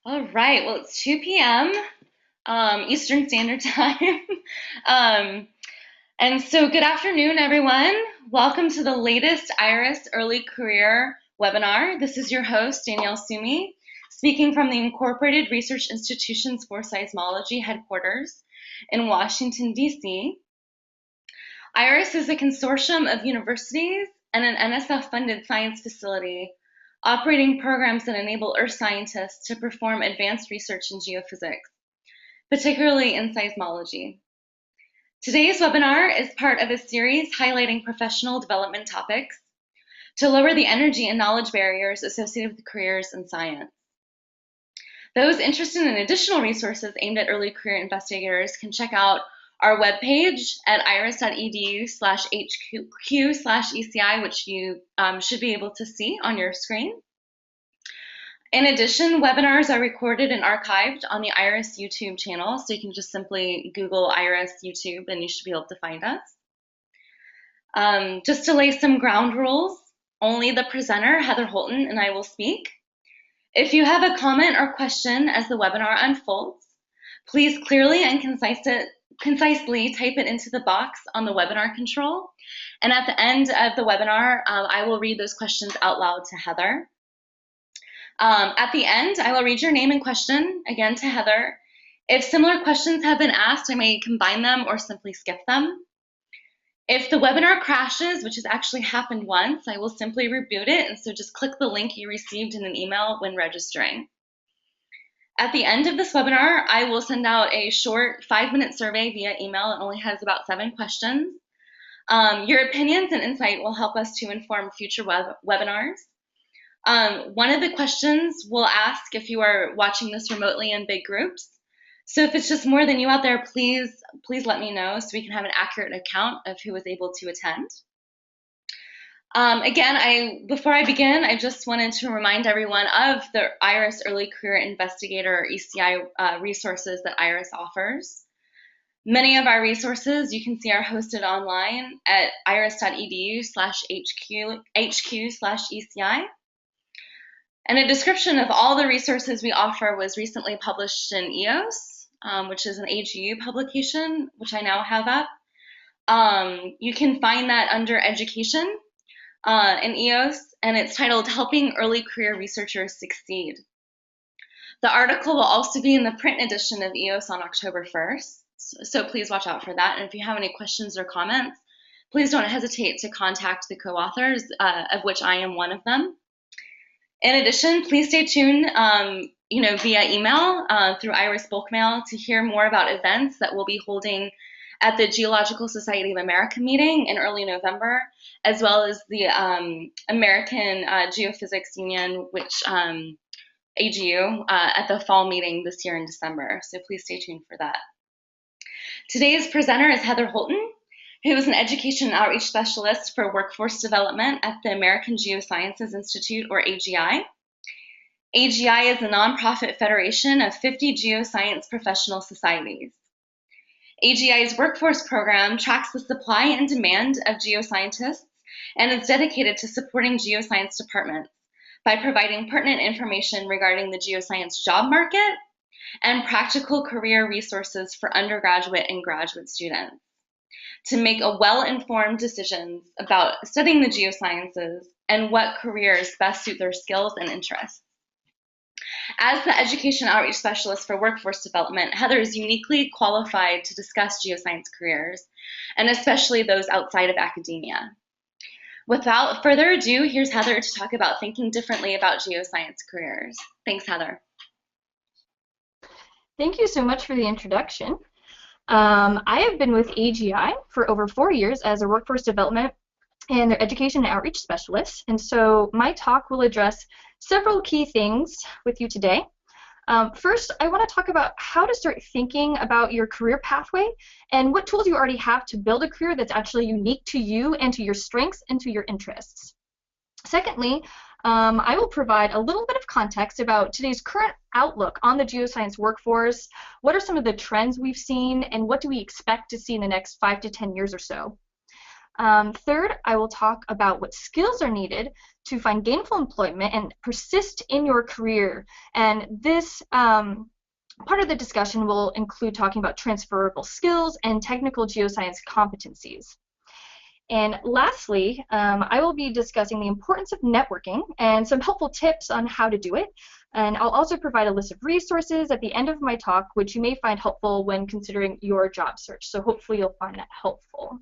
All right, well, it's 2 p.m. Eastern Standard Time. um, and so, good afternoon, everyone. Welcome to the latest IRIS Early Career webinar. This is your host, Danielle Sumi, speaking from the Incorporated Research Institutions for Seismology headquarters in Washington, D.C. IRIS is a consortium of universities and an NSF-funded science facility operating programs that enable Earth scientists to perform advanced research in geophysics, particularly in seismology. Today's webinar is part of a series highlighting professional development topics to lower the energy and knowledge barriers associated with careers in science. Those interested in additional resources aimed at early career investigators can check out our webpage at iris.edu/hq/ECI, which you should be able to see on your screen. In addition, webinars are recorded and archived on the IRIS YouTube channel, so you can just simply Google IRIS YouTube and you should be able to find us. Just to lay some ground rules, only the presenter, Heather Houlton, and I will speak. If you have a comment or question as the webinar unfolds, please clearly and concisely type it into the box on the webinar control. And at the end of the webinar, I will read those questions out loud to Heather. At the end, I will read your name and question again to Heather. If similar questions have been asked, I may combine them or simply skip them. If the webinar crashes, which has actually happened once, I will simply reboot it, and so just click the link you received in an email when registering. At the end of this webinar, I will send out a short 5-minute survey via email. It only has about 7 questions. Your opinions and insight will help us to inform future webinars. One of the questions we'll ask if you are watching this remotely in big groups. So if it's just more than you out there, please let me know so we can have an accurate account of who was able to attend. Again, before I begin, I just wanted to remind everyone of the IRIS Early Career Investigator, or ECI, resources that IRIS offers. Many of our resources you can see are hosted online at iris.edu/hq/ECI. And a description of all the resources we offer was recently published in EOS, which is an AGI publication, which I now have up. You can find that under Education in EOS, and it's titled Helping Early Career Researchers Succeed. The article will also be in the print edition of EOS on October 1st, so please watch out for that. And if you have any questions or comments, please don't hesitate to contact the co-authors, of which I am one of them. In addition, please stay tuned via email through IRIS bulk mail to hear more about events that we'll be holding at the Geological Society of America meeting in early November, as well as the American Geophysics Union, which AGU, at the fall meeting this year in December. So please stay tuned for that. Today's presenter is Heather Houlton, who is an education and outreach specialist for workforce development at the American Geosciences Institute, or AGI. AGI is a nonprofit federation of 50 geoscience professional societies. AGI's workforce program tracks the supply and demand of geoscientists and is dedicated to supporting geoscience departments by providing pertinent information regarding the geoscience job market and practical career resources for undergraduate and graduate students to make a well-informed decisions about studying the geosciences and what careers best suit their skills and interests. As the education outreach specialist for workforce development, Heather is uniquely qualified to discuss geoscience careers, and especially those outside of academia. Without further ado, here's Heather to talk about thinking differently about geoscience careers. Thanks, Heather. Thank you so much for the introduction. I have been with AGI for over 4 years as a workforce development and their education and outreach specialist, and so my talk will address several key things with you today. First, I want to talk about how to start thinking about your career pathway and what tools you already have to build a career that's actually unique to you and to your strengths and to your interests. Secondly, I will provide a little bit of context about today's current outlook on the geoscience workforce, what are some of the trends we've seen, and what do we expect to see in the next 5 to 10 years or so. Third, I will talk about what skills are needed to find gainful employment and persist in your career. And this part of the discussion will include talking about transferable skills and technical geoscience competencies. And lastly, I will be discussing the importance of networking and some helpful tips on how to do it. And I'll also provide a list of resources at the end of my talk, which you may find helpful when considering your job search. So hopefully you'll find that helpful.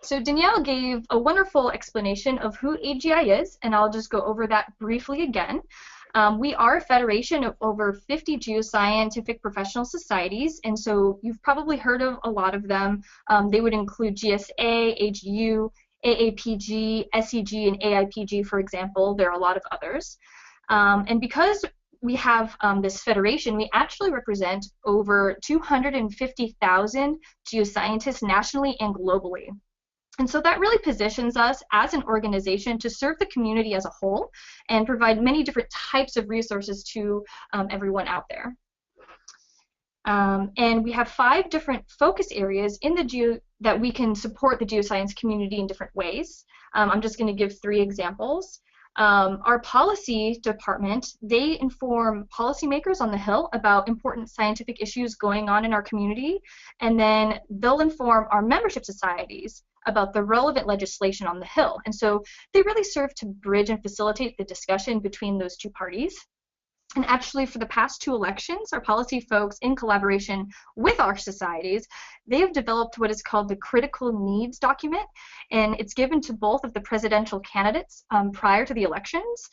So Danielle gave a wonderful explanation of who AGI is, and I'll just go over that briefly again. We are a federation of over 50 geoscientific professional societies, and so you've probably heard of a lot of them. They would include GSA, AGU, AAPG, SEG, and AIPG, for example. There are a lot of others. And because we have this federation, we actually represent over 250,000 geoscientists nationally and globally. And so that really positions us as an organization to serve the community as a whole and provide many different types of resources to everyone out there. And we have 5 different focus areas in the that we can support the geoscience community in different ways. I'm just going to give 3 examples. Our policy department, they inform policymakers on the Hill about important scientific issues going on in our community, and then they'll inform our membership societies about the relevant legislation on the Hill. And so they really serve to bridge and facilitate the discussion between those 2 parties. And actually, for the past 2 elections, our policy folks, in collaboration with our societies, they have developed what is called the Critical Needs document, and it's given to both of the presidential candidates prior to the elections.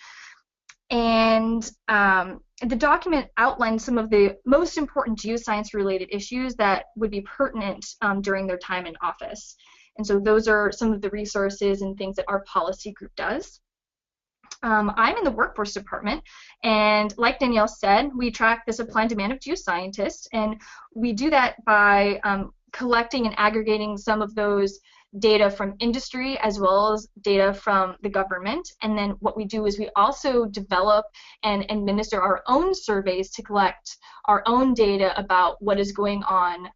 And the document outlines some of the most important geoscience-related issues that would be pertinent during their time in office. And so those are some of the resources and things that our policy group does. I'm in the workforce department, and like Danielle said, we track the supply and demand of geoscientists, and we do that by collecting and aggregating some of those data from industry as well as data from the government. And then what we do is we also develop and administer our own surveys to collect our own data about what is going on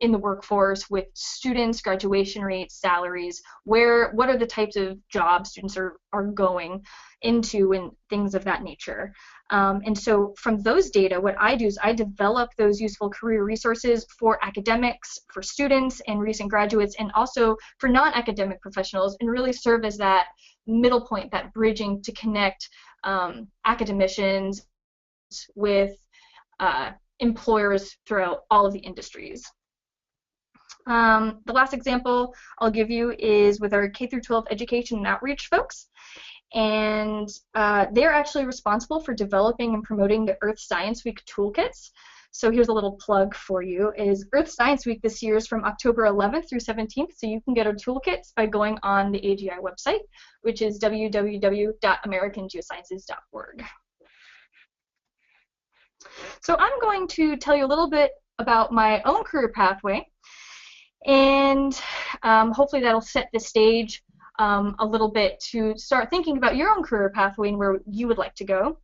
in the workforce with students, graduation rates, salaries, what are the types of jobs students are going into and things of that nature. And so from those data, what I do is I develop those useful career resources for academics, for students and recent graduates, and also for non-academic professionals, and really serve as that middle point, that bridging to connect academicians with employers throughout all of the industries. The last example I'll give you is with our K-12 education and outreach folks. And they're actually responsible for developing and promoting the Earth Science Week toolkits. So here's a little plug for you, is Earth Science Week this year is from October 11th through 17th, so you can get our toolkits by going on the AGI website, which is www.americangeosciences.org. So I'm going to tell you a little bit about my own career pathway, and hopefully that'll set the stage a little bit to start thinking about your own career pathway and where you would like to go.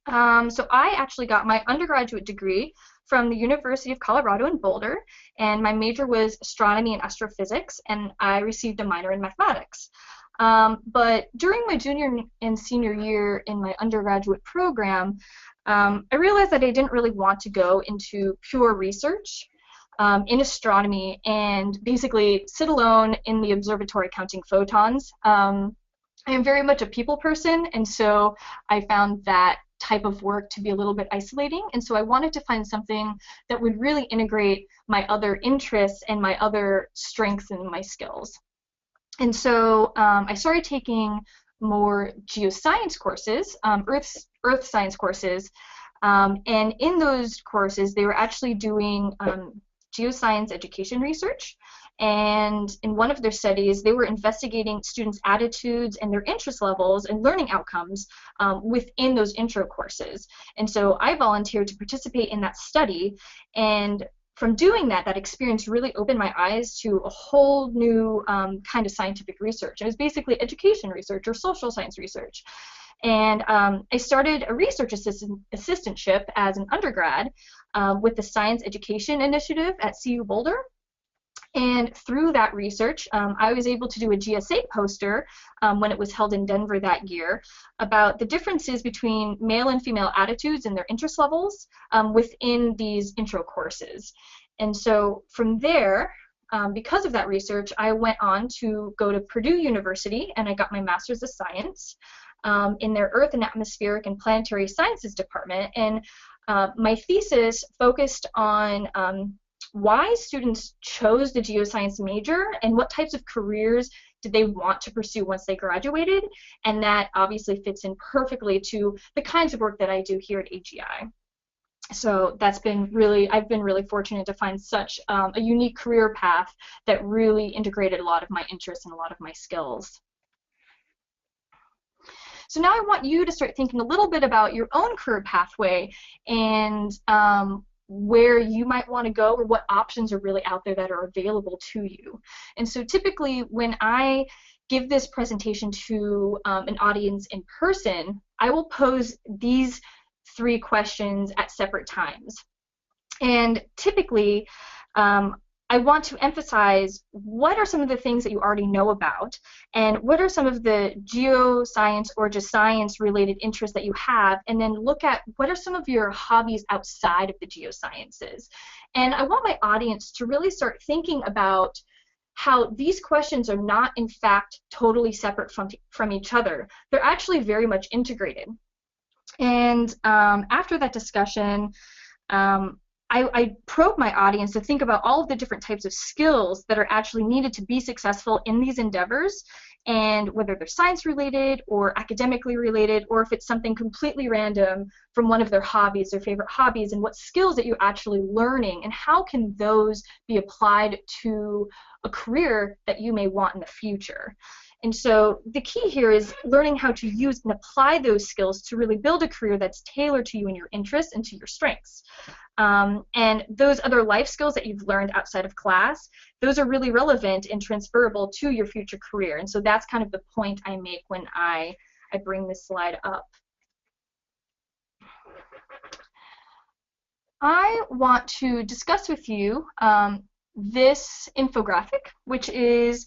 So I actually got my undergraduate degree from the University of Colorado in Boulder, and my major was astronomy and astrophysics, and I received a minor in mathematics. But during my junior and senior year in my undergraduate program, I realized that I didn't really want to go into pure research in astronomy and basically sit alone in the observatory counting photons. I am very much a people person, and so I found that type of work to be a little bit isolating, and so I wanted to find something that would really integrate my other interests and my other strengths and my skills. And so I started taking more geoscience courses, earth science courses, and in those courses they were actually doing geoscience education research, and in one of their studies they were investigating students' attitudes and their interest levels and learning outcomes within those intro courses. And so I volunteered to participate in that study, and from doing that, that experience really opened my eyes to a whole new kind of scientific research. It was basically education research or social science research. And I started a research assistantship as an undergrad, with the Science Education Initiative at CU Boulder. And through that research, I was able to do a GSA poster when it was held in Denver that year about the differences between male and female attitudes and their interest levels within these intro courses. And so from there, because of that research, I went on to go to Purdue University and I got my Master's of Science in their Earth and Atmospheric and Planetary Sciences department. And my thesis focused on why students chose the geoscience major and what types of careers did they want to pursue once they graduated, and that obviously fits in perfectly to the kinds of work that I do here at AGI. So that's been really, I've been really fortunate to find such a unique career path that really integrated a lot of my interests and a lot of my skills. So now I want you to start thinking a little bit about your own career pathway and where you might want to go or what options are really out there that are available to you. And so typically when I give this presentation to an audience in person, I will pose these 3 questions at separate times. And typically I want to emphasize what are some of the things that you already know about and what are some of the geoscience or just science related interests that you have, and then look at what are some of your hobbies outside of the geosciences. And I want my audience to really start thinking about how these questions are not in fact totally separate from each other. They're actually very much integrated. And after that discussion, I probe my audience to think about all of the different types of skills that are actually needed to be successful in these endeavors, and whether they're science related or academically related, or if it's something completely random from one of their hobbies, their favorite hobbies, and what skills that you're actually learning and how can those be applied to a career that you may want in the future. And so the key here is learning how to use and apply those skills to really build a career that's tailored to you and your interests and to your strengths. And those other life skills that you've learned outside of class, those are really relevant and transferable to your future career. And so that's kind of the point I make when I bring this slide up. I want to discuss with you this infographic, which is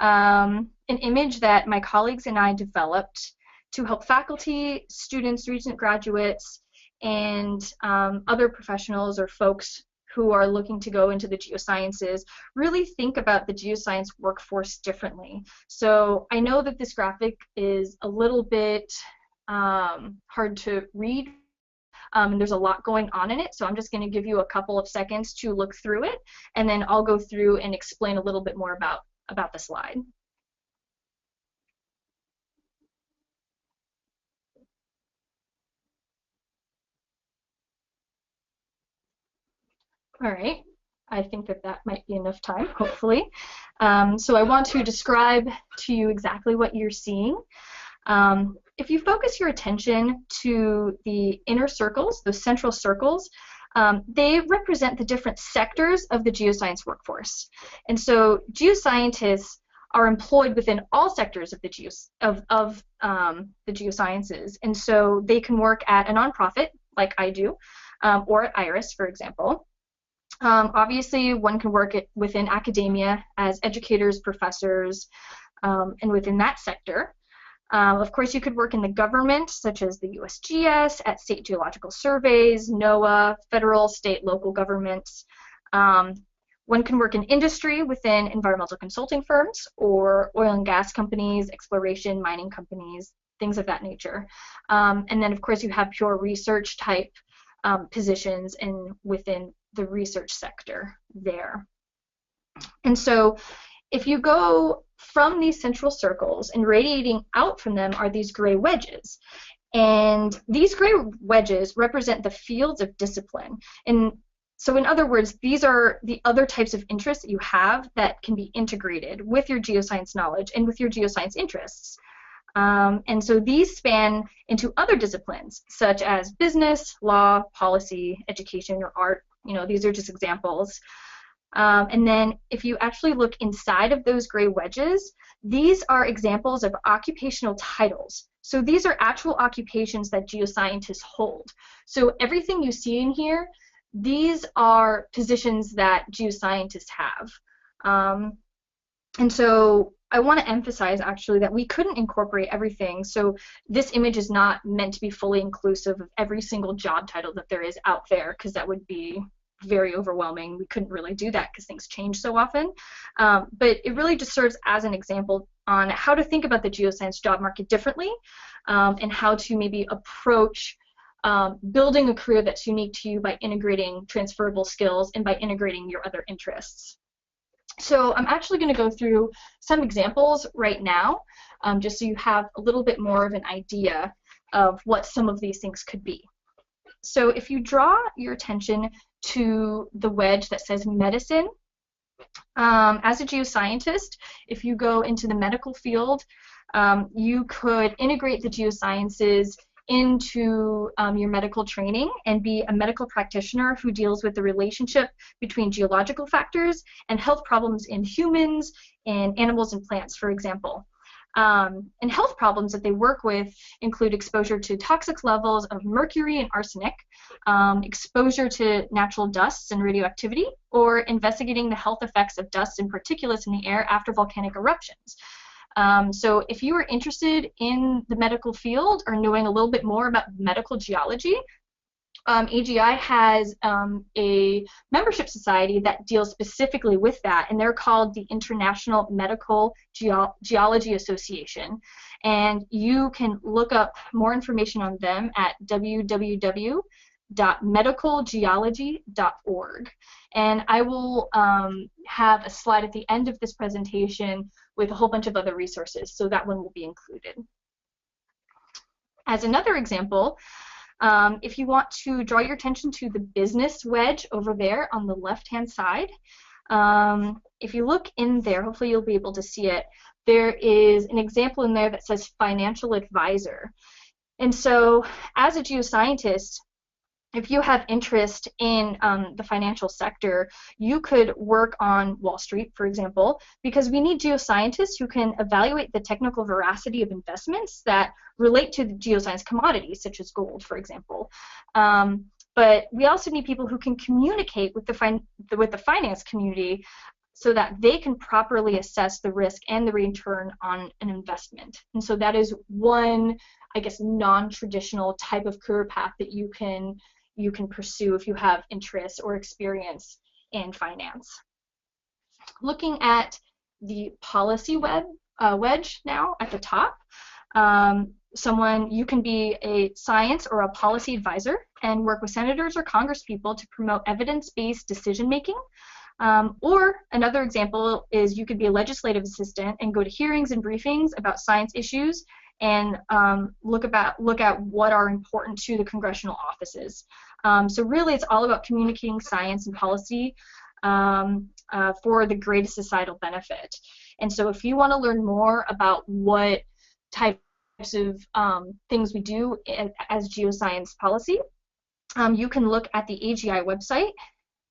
an image that my colleagues and I developed to help faculty, students, recent graduates, and other professionals or folks who are looking to go into the geosciences really think about the geoscience workforce differently. So I know that this graphic is a little bit hard to read. And there's a lot going on in it, so I'm just going to give you a couple of seconds to look through it, and then I'll go through and explain a little bit more about the slide. All right, I think that might be enough time, hopefully. So I want to describe to you exactly what you're seeing. If you focus your attention to the inner circles, those central circles, they represent the different sectors of the geoscience workforce. And so geoscientists are employed within all sectors of the geosciences. And so they can work at a nonprofit, like I do, or at IRIS, for example. Obviously, one can work within academia as educators, professors, and within that sector. Of course, you could work in the government, such as the USGS, at state geological surveys, NOAA, federal, state, local governments. One can work in industry within environmental consulting firms or oil and gas companies, exploration, mining companies, things of that nature. And then, of course, you have pure research type positions within the research sector there. And so if you go from these central circles, and radiating out from them are these gray wedges. And these gray wedges represent the fields of discipline. And so in other words, these are the other types of interests that you have that can be integrated with your geoscience knowledge and with your geoscience interests. And so these span into other disciplines, such as business, law, policy, education, or art. You know, these are just examples. And then if you actually look inside of those gray wedges, these are examples of occupational titles. So these are actual occupations that geoscientists hold. So everything you see in here, these are positions that geoscientists have. And so I want to emphasize actually that we couldn't incorporate everything. So this image is not meant to be fully inclusive of every single job title that there is out there, because that would be very overwhelming. We couldn't really do that because things change so often. But it really just serves as an example on how to think about the geoscience job market differently, and how to maybe approach building a career that's unique to you by integrating transferable skills and by integrating your other interests. So I'm actually going to go through some examples right now, just so you have a little bit more of an idea of what some of these things could be. So if you draw your attention to the wedge that says medicine, as a geoscientist, if you go into the medical field, you could integrate the geosciences into your medical training and be a medical practitioner who deals with the relationship between geological factors and health problems in humans, in animals, and plants, for example. And health problems that they work with include exposure to toxic levels of mercury and arsenic, exposure to natural dusts and radioactivity, or investigating the health effects of dust and particulates in the air after volcanic eruptions. So if you are interested in the medical field or knowing a little bit more about medical geology, AGI has a membership society that deals specifically with that, and they're called the International Medical Geology Association. And you can look up more information on them at www.medicalgeology.org. And I will have a slide at the end of this presentation with a whole bunch of other resources, so that one will be included. As another example, if you want to draw your attention to the business wedge over there on the left-hand side, if you look in there, hopefully you'll be able to see it, there is an example in there that says financial advisor. And so as a geoscientist, if you have interest in the financial sector, you could work on Wall Street, for example, because we need geoscientists who can evaluate the technical veracity of investments that relate to the geoscience commodities, such as gold, for example. But we also need people who can communicate with the finance community so that they can properly assess the risk and the return on an investment. And so that is one, I guess, non-traditional type of career path that you can pursue if you have interest or experience in finance. Looking at the policy wedge now at the top, you can be a science or a policy advisor and work with senators or congresspeople to promote evidence-based decision-making. Or another example is you could be a legislative assistant and go to hearings and briefings about science issues and look at what are important to the congressional offices. So really it's all about communicating science and policy for the greatest societal benefit. And so if you want to learn more about what types of things we do as geoscience policy, you can look at the AGI website,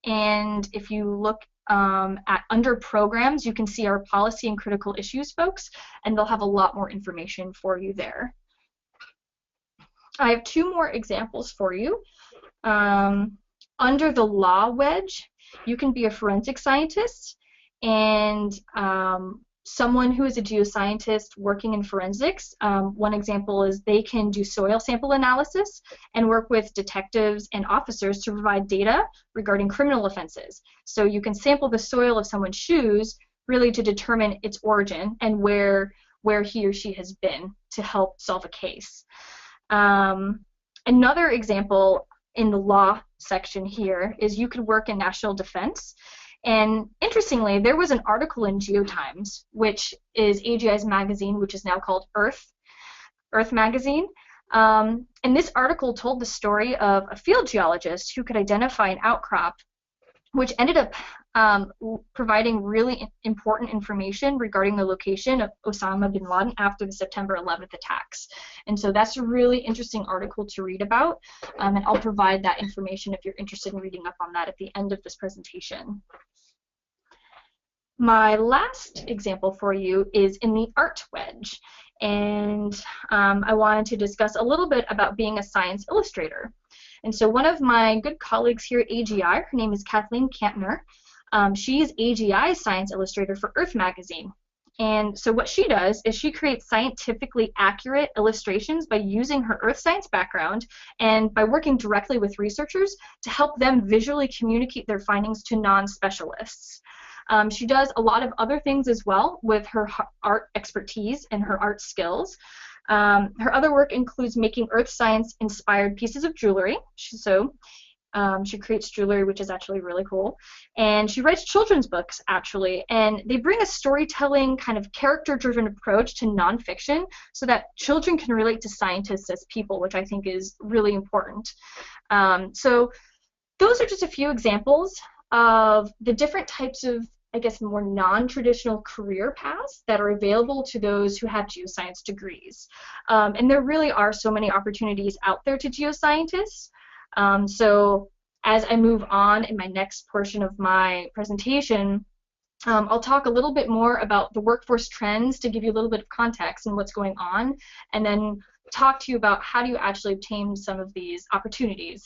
and if you look at under programs, you can see our policy and critical issues folks, and they'll have a lot more information for you there. I have two more examples for you. Under the law wedge, you can be a forensic scientist and someone who is a geoscientist working in forensics. One example is they can do soil sample analysis and work with detectives and officers to provide data regarding criminal offenses. So you can sample the soil of someone's shoes really to determine its origin and where he or she has been to help solve a case. Another example in the law section here is you could work in national defense. And interestingly, there was an article in GeoTimes, which is AGI's magazine, which is now called Earth magazine. And this article told the story of a field geologist who could identify an outcrop, which ended up providing really important information regarding the location of Osama bin Laden after the September 11th attacks. And so that's a really interesting article to read about, and I'll provide that information if you're interested in reading up on that at the end of this presentation. My last example for you is in the art wedge, and I wanted to discuss a little bit about being a science illustrator. And so one of my good colleagues here at AGI, her name is Kathleen Kampner, she is AGI's science illustrator for Earth magazine. And so what she does is she creates scientifically accurate illustrations by using her earth science background and by working directly with researchers to help them visually communicate their findings to non-specialists. She does a lot of other things as well with her art expertise and her art skills. Her other work includes making earth science inspired pieces of jewelry. She creates jewelry, which is actually really cool. And she writes children's books, actually. And they bring a storytelling, kind of character-driven approach to nonfiction so that children can relate to scientists as people, which I think is really important. So those are just a few examples of the different types of, I guess, more non-traditional career paths that are available to those who have geoscience degrees. And there really are so many opportunities out there to geoscientists. So as I move on in my next portion of my presentation, I'll talk a little bit more about the workforce trends to give you a little bit of context and what's going on, and then talk to you about how do you actually obtain some of these opportunities.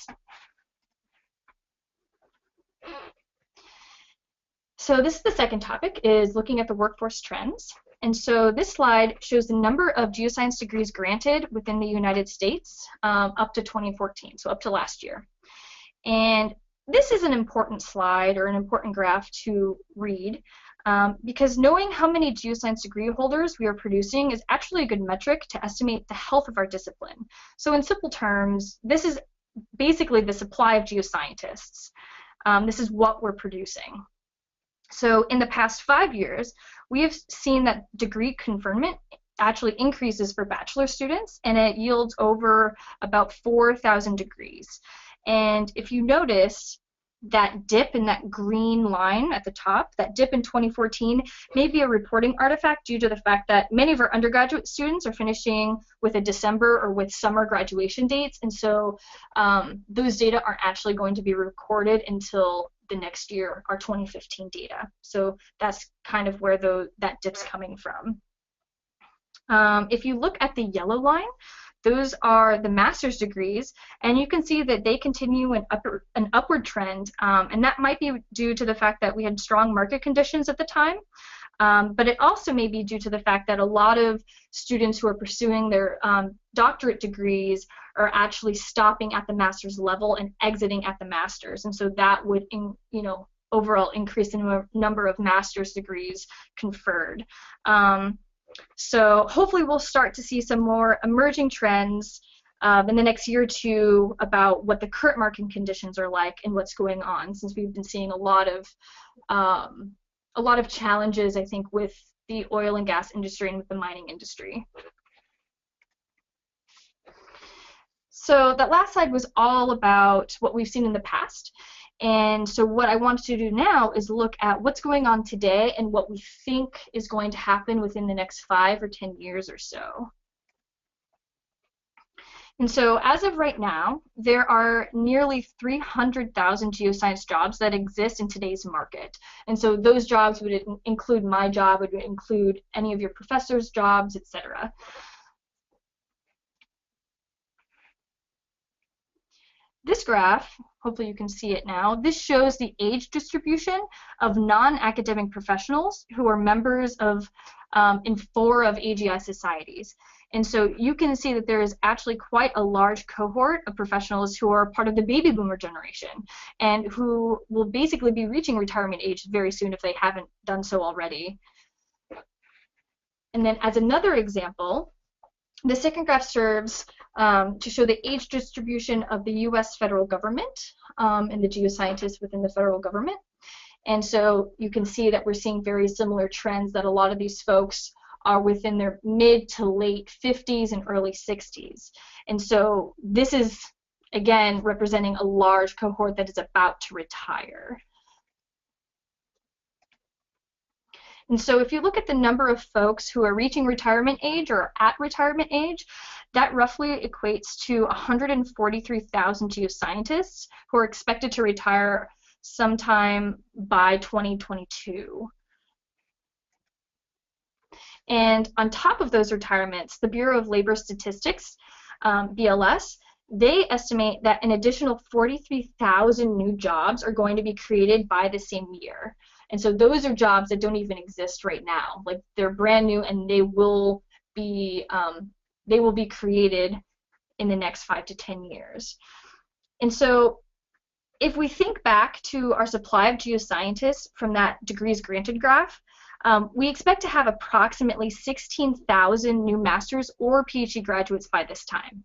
So this is the second topic, is looking at the workforce trends. And so this slide shows the number of geoscience degrees granted within the United States up to 2014, so up to last year. And this is an important slide or an important graph to read because knowing how many geoscience degree holders we are producing is actually a good metric to estimate the health of our discipline. So in simple terms, this is basically the supply of geoscientists. This is what we're producing. So in the past 5 years, we have seen that degree conferment actually increases for bachelor students, and it yields over about 4,000 degrees. And if you notice that dip in that green line at the top, that dip in 2014 may be a reporting artifact due to the fact that many of our undergraduate students are finishing with a December or with summer graduation dates, and so those data aren't actually going to be recorded until the next year, our 2015 data. So that's kind of where that dip's coming from. If you look at the yellow line, those are the master's degrees, and you can see that they continue an upward trend, and that might be due to the fact that we had strong market conditions at the time, but it also may be due to the fact that a lot of students who are pursuing their doctorate degrees are actually stopping at the master's level and exiting at the master's, and so that would, overall increase the number of master's degrees conferred. So hopefully we'll start to see some more emerging trends in the next year or two about what the current market conditions are like and what's going on, since we've been seeing a lot of challenges, I think, with the oil and gas industry and with the mining industry. So that last slide was all about what we've seen in the past. And so what I want to do now is look at what's going on today and what we think is going to happen within the next 5 or 10 years or so. And so as of right now, there are nearly 300,000 geoscience jobs that exist in today's market. And so those jobs would include my job, would include any of your professors' jobs, etc. This graph, hopefully you can see it now, this shows the age distribution of non-academic professionals who are members of in 4 of AGI societies. And so you can see that there is actually quite a large cohort of professionals who are part of the baby boomer generation and who will basically be reaching retirement age very soon if they haven't done so already. And then as another example, the second graph serves to show the age distribution of the U.S. federal government and the geoscientists within the federal government. And so you can see that we're seeing very similar trends, that a lot of these folks are within their mid to late 50s and early 60s. And so this is, again, representing a large cohort that is about to retire. And so if you look at the number of folks who are reaching retirement age or at retirement age, that roughly equates to 143,000 geoscientists who are expected to retire sometime by 2022. And on top of those retirements, the Bureau of Labor Statistics, BLS, they estimate that an additional 43,000 new jobs are going to be created by the same year. And so those are jobs that don't even exist right now. Like, they're brand new, and they will be created in the next 5 to 10 years. And so if we think back to our supply of geoscientists from that degrees granted graph, we expect to have approximately 16,000 new master's or PhD graduates by this time.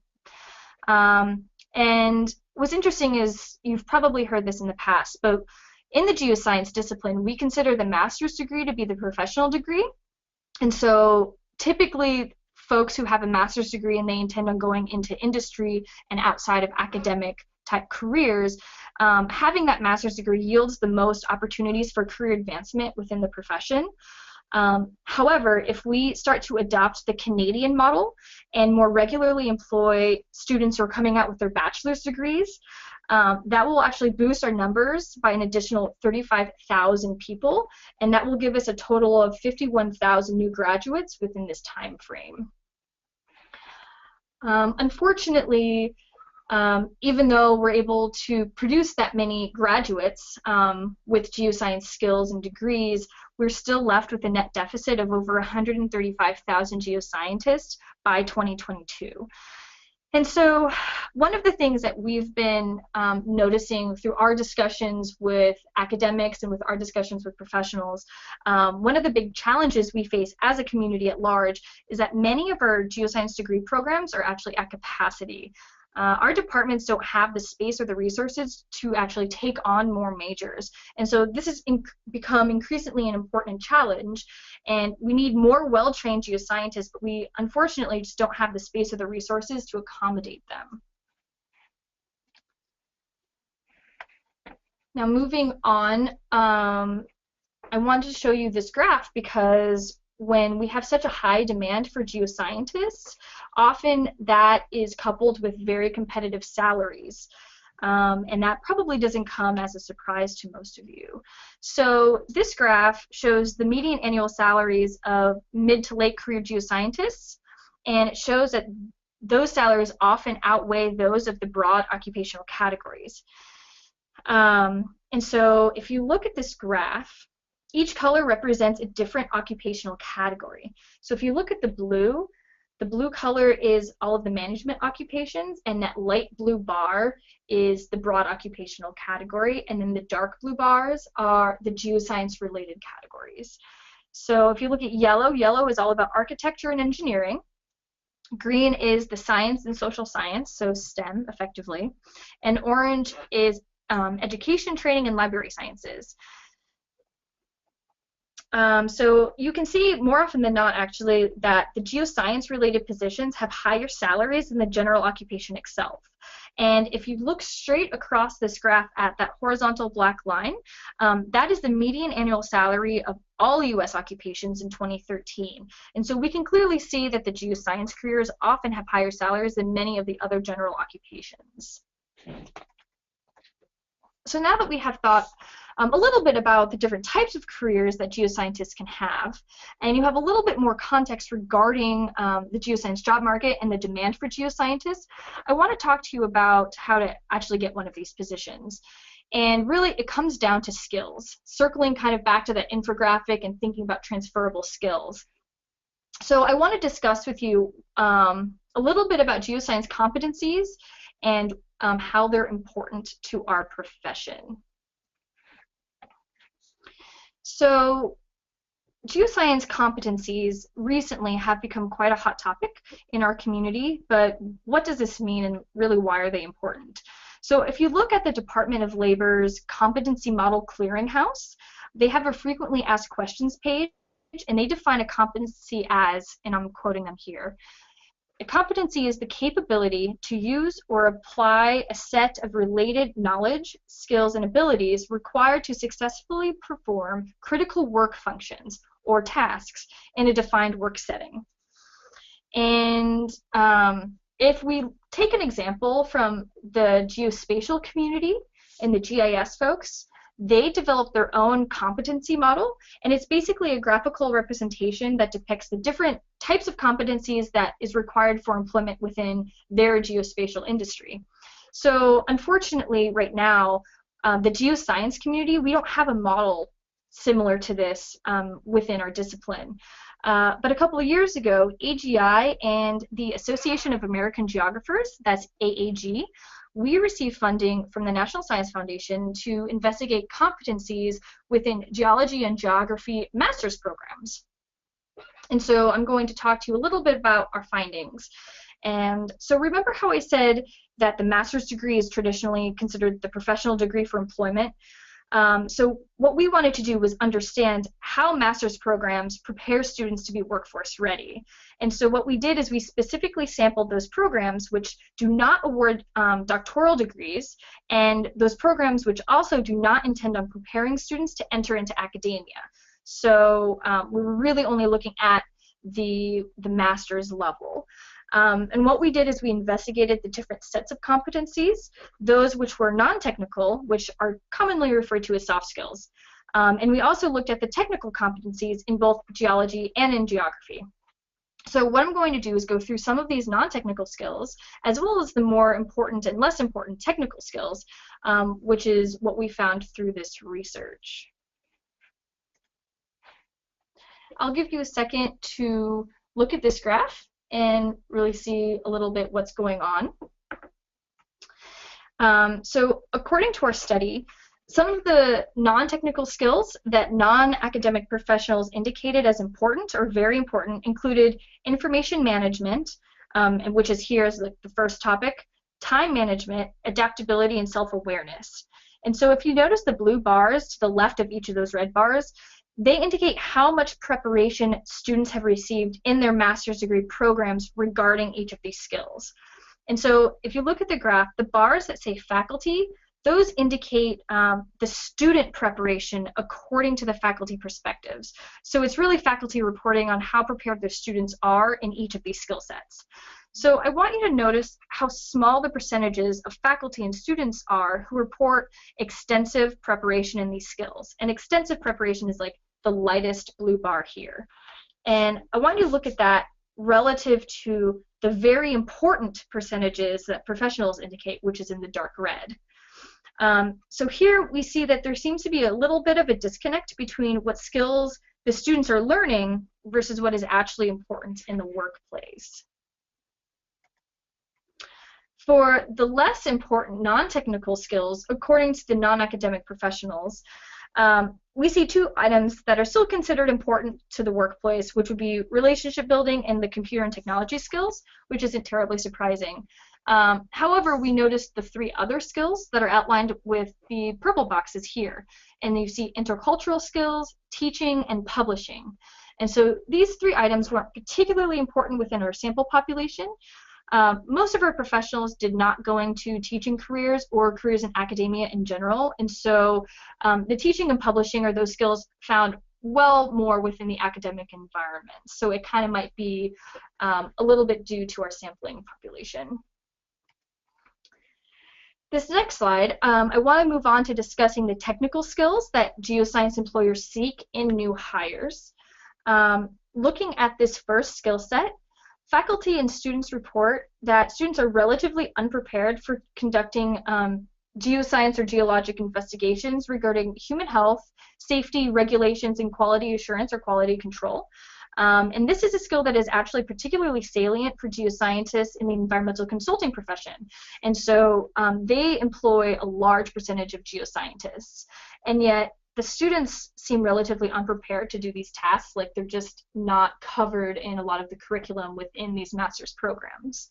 And what's interesting is, you've probably heard this in the past, but in the geoscience discipline, we consider the master's degree to be the professional degree. And so typically, folks who have a master's degree and they intend on going into industry and outside of academic type careers, having that master's degree yields the most opportunities for career advancement within the profession. However, if we start to adopt the Canadian model and more regularly employ students who are coming out with their bachelor's degrees, that will actually boost our numbers by an additional 35,000 people, and that will give us a total of 51,000 new graduates within this time frame. Unfortunately, even though we're able to produce that many graduates with geoscience skills and degrees, we're still left with a net deficit of over 135,000 geoscientists by 2022. And so one of the things that we've been noticing through our discussions with academics and with our discussions with professionals, one of the big challenges we face as a community at large is that many of our geoscience degree programs are actually at capacity. Our departments don't have the space or the resources to actually take on more majors. And so this has become increasingly an important challenge, and we need more well-trained geoscientists, but we unfortunately just don't have the space or the resources to accommodate them. Now, moving on, I wanted to show you this graph because when we have such a high demand for geoscientists, often that is coupled with very competitive salaries. And that probably doesn't come as a surprise to most of you. So this graph shows the median annual salaries of mid to late career geoscientists, and it shows that those salaries often outweigh those of the broad occupational categories. And so if you look at this graph, each color represents a different occupational category. So if you look at the blue color is all of the management occupations, and that light blue bar is the broad occupational category, and then the dark blue bars are the geoscience related categories. So if you look at yellow, yellow is all about architecture and engineering. Green is the science and social science, so STEM effectively, and orange is education, training, and library sciences. So you can see more often than not, actually, that the geoscience-related positions have higher salaries than the general occupation itself. And if you look straight across this graph at that horizontal black line, that is the median annual salary of all U.S. occupations in 2013. And so we can clearly see that the geoscience careers often have higher salaries than many of the other general occupations. So now that we have thought a little bit about the different types of careers that geoscientists can have, and you have a little bit more context regarding the geoscience job market and the demand for geoscientists, I want to talk to you about how to actually get one of these positions. And really, it comes down to skills, circling kind of back to that infographic and thinking about transferable skills. So I want to discuss with you a little bit about geoscience competencies and how they're important to our profession. So geoscience competencies recently have become quite a hot topic in our community, but what does this mean, and really why are they important? So if you look at the Department of Labor's Competency Model Clearinghouse, they have a frequently asked questions page, and they define a competency as, and I'm quoting them here, a competency is the capability to use or apply a set of related knowledge, skills, and abilities required to successfully perform critical work functions or tasks in a defined work setting. And if we take an example from the geospatial community and the GIS folks, they developed their own competency model, and it's basically a graphical representation that depicts the different types of competencies that is required for employment within their geospatial industry. So unfortunately, right now, the geoscience community, we don't have a model similar to this within our discipline. But a couple of years ago, AGI and the Association of American Geographers, that's AAG, we received funding from the National Science Foundation to investigate competencies within geology and geography master's programs. And so I'm going to talk to you a little bit about our findings. And so remember how I said that the master's degree is traditionally considered the professional degree for employment? So what we wanted to do was understand how master's programs prepare students to be workforce ready. And so what we did is we specifically sampled those programs which do not award doctoral degrees, and those programs which also do not intend on preparing students to enter into academia. So we were really only looking at the master's level. And what we did is we investigated the different sets of competencies, those which were non-technical, which are commonly referred to as soft skills. And we also looked at the technical competencies in both geology and in geography. So what I'm going to do is go through some of these non-technical skills, as well as the more important and less important technical skills, which is what we found through this research. I'll give you a second to look at this graph and really see a little bit what's going on. So according to our study, some of the non-technical skills that non-academic professionals indicated as important or very important included information management, and which is here as the first topic, time management, adaptability, and self-awareness. And so if you notice the blue bars to the left of each of those red bars, they indicate how much preparation students have received in their master's degree programs regarding each of these skills. And so if you look at the graph, the bars that say faculty, those indicate the student preparation according to the faculty perspectives. So it's really faculty reporting on how prepared their students are in each of these skill sets. So I want you to notice how small the percentages of faculty and students are who report extensive preparation in these skills. And extensive preparation is like the lightest blue bar here. And I want you to look at that relative to the very important percentages that professionals indicate, which is in the dark red. So here we see that there seems to be a little bit of a disconnect between what skills the students are learning versus what is actually important in the workplace. For the less important non-technical skills, according to the non-academic professionals, we see two items that are still considered important to the workplace, which would be relationship building and the computer and technology skills, which isn't terribly surprising. However, we noticed the three other skills that are outlined with the purple boxes here. And you see intercultural skills, teaching, and publishing. And so these three items weren't particularly important within our sample population. Most of our professionals did not go into teaching careers or careers in academia in general, and so the teaching and publishing are those skills found well more within the academic environment. So it kind of might be a little bit due to our sampling population. This next slide, I want to move on to discussing the technical skills that geoscience employers seek in new hires. Looking at this first skill set, faculty and students report that students are relatively unprepared for conducting geoscience or geologic investigations regarding human health, safety, regulations, and quality assurance or quality control. And this is a skill that is actually particularly salient for geoscientists in the environmental consulting profession. And so they employ a large percentage of geoscientists. And yet the students seem relatively unprepared to do these tasks, like they're just not covered in a lot of the curriculum within these master's programs.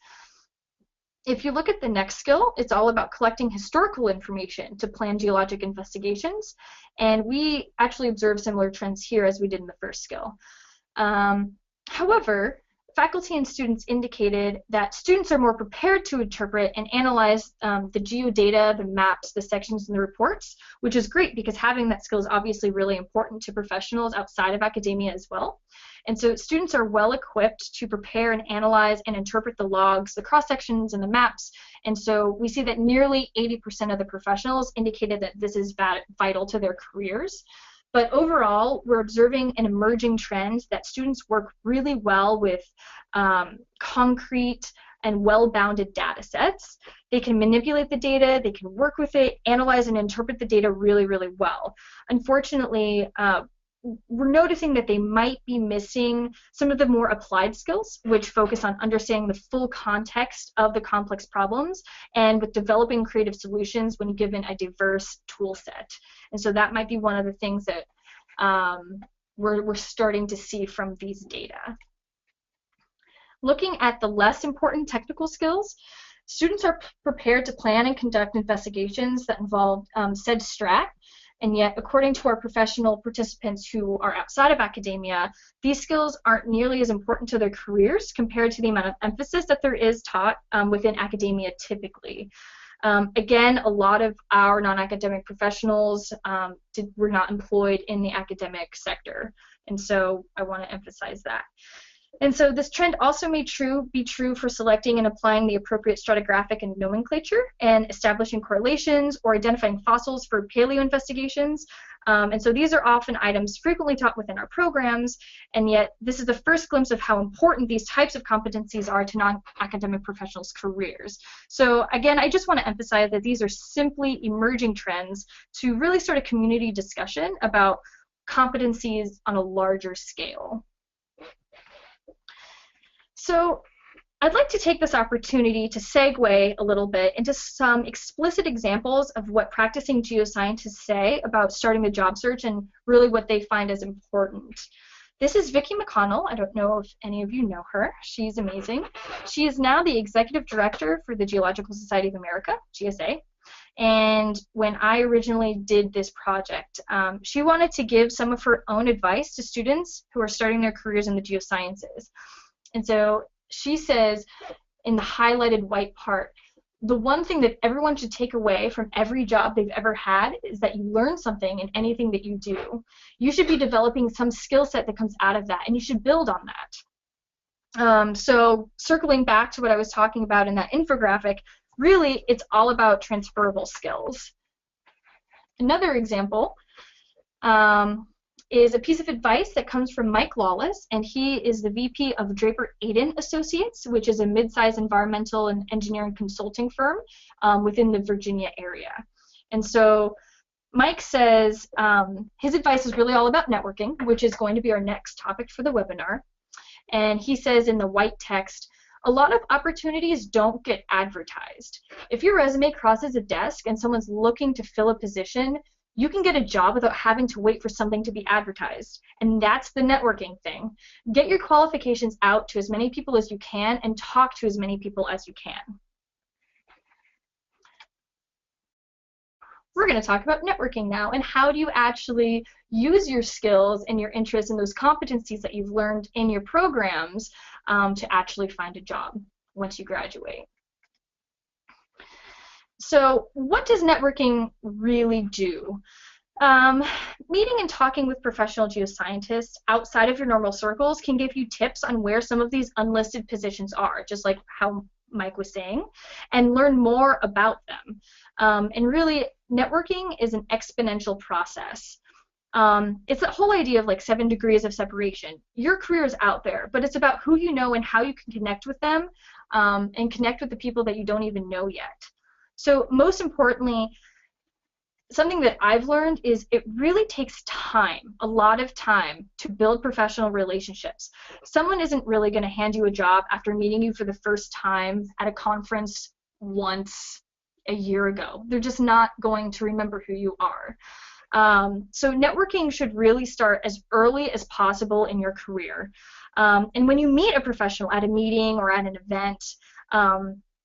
If you look at the next skill, it's all about collecting historical information to plan geologic investigations, and we actually observe similar trends here as we did in the first skill. However, faculty and students indicated that students are more prepared to interpret and analyze the geodata, the maps, the sections, and the reports, which is great because having that skill is obviously really important to professionals outside of academia as well. And so students are well equipped to prepare and analyze and interpret the logs, the cross-sections, and the maps. And so we see that nearly 80% of the professionals indicated that this is vital to their careers. But overall, we're observing an emerging trend that students work really well with concrete and well-bounded data sets. They can manipulate the data, they can work with it, analyze and interpret the data really, really well. Unfortunately, we're noticing that they might be missing some of the more applied skills, which focus on understanding the full context of the complex problems and with developing creative solutions when given a diverse tool set. And so that might be one of the things that we're starting to see from these data. Looking at the less important technical skills, students are prepared to plan and conduct investigations that involve said strat, and yet according to our professional participants who are outside of academia, these skills aren't nearly as important to their careers compared to the amount of emphasis that there is taught within academia typically. Again, a lot of our non-academic professionals were not employed in the academic sector, and so I want to emphasize that. And so this trend also may be true for selecting and applying the appropriate stratigraphic and nomenclature and establishing correlations or identifying fossils for paleo investigations. And so these are often items frequently taught within our programs, and yet this is the first glimpse of how important these types of competencies are to non-academic professionals' careers. So again, I just want to emphasize that these are simply emerging trends to really start a community discussion about competencies on a larger scale. So I'd like to take this opportunity to segue a little bit into some explicit examples of what practicing geoscientists say about starting the job search and really what they find as important. This is Vicki McConnell. I don't know if any of you know her. She's amazing. She is now the Executive Director for the Geological Society of America, GSA. And when I originally did this project, she wanted to give some of her own advice to students who are starting their careers in the geosciences. And so she says in the highlighted white part, the one thing that everyone should take away from every job they've ever had is that you learn something in anything that you do. You should be developing some skill set that comes out of that, and you should build on that. So circling back to what I was talking about in that infographic, really it's all about transferable skills. Another example is a piece of advice that comes from Mike Lawless, and he is the VP of Draper Aden Associates, which is a mid-sized environmental and engineering consulting firm within the Virginia area. And so Mike says his advice is really all about networking, which is going to be our next topic for the webinar. And he says in the white text, a lot of opportunities don't get advertised. If your resume crosses a desk and someone's looking to fill a position, you can get a job without having to wait for something to be advertised. And that's the networking thing. Get your qualifications out to as many people as you can and talk to as many people as you can. We're going to talk about networking now, and how do you actually use your skills and your interests and those competencies that you've learned in your programs to actually find a job once you graduate. So what does networking really do? Meeting and talking with professional geoscientists outside of your normal circles can give you tips on where some of these unlisted positions are, just like how Mike was saying, and learn more about them. And really, networking is an exponential process. It's the whole idea of like 7 degrees of separation. Your career is out there, but it's about who you know and how you can connect with them and connect with the people that you don't even know yet. So most importantly, something that I've learned is it really takes time, a lot of time, to build professional relationships. Someone isn't really going to hand you a job after meeting you for the first time at a conference once a year ago. They're just not going to remember who you are. So networking should really start as early as possible in your career. And when you meet a professional at a meeting or at an event,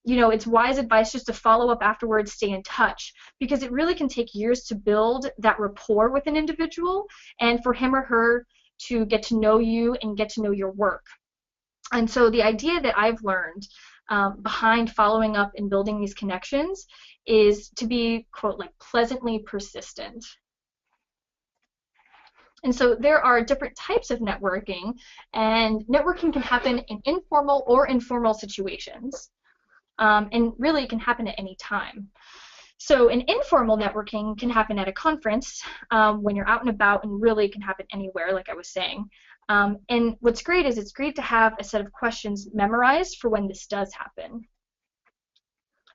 you know, it's wise advice just to follow up afterwards, stay in touch, because it really can take years to build that rapport with an individual and for him or her to get to know you and get to know your work. And so the idea that I've learned behind following up and building these connections is to be, quote, like pleasantly persistent. And so there are different types of networking, and networking can happen in informal or informal situations. And really, it can happen at any time. So an informal networking can happen at a conference when you're out and about, and really can happen anywhere, like I was saying. And what's great is it's great to have a set of questions memorized for when this does happen.